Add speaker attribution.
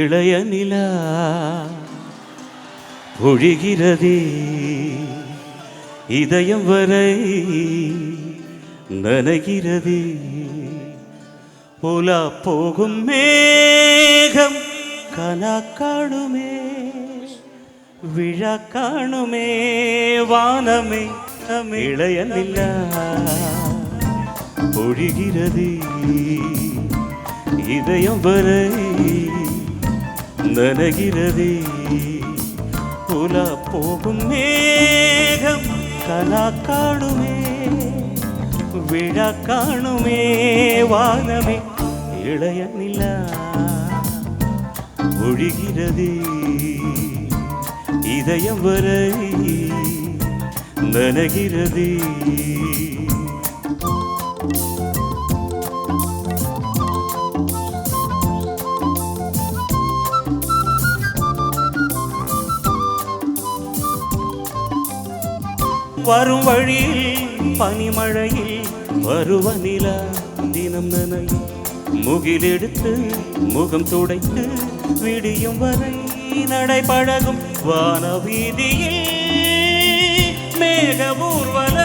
Speaker 1: இளைய நிலா ஒழிகிறதே இதயம் வரை நனைகிறதே போலா போகும் மேகம் கனா காணுமே விழா காணுமே வானமே இளைய நிலா ஒழிகிறதே இதயம் வரை நனைகிறதே போலா போகும் மேகம் கனா காணுமே விழா காணுமே வானமே இளைய நிலா ஒழிகிறதே இதயம் வரை நனைகிறதே வரும் வழியில் பனிமழையில் வருவ நிலா தினம் நனையும் முகிலெடுத்து முகம் துடைத்து விடியும் வரை நடைபழகும் வானவீதியில் மேக ஊர்வல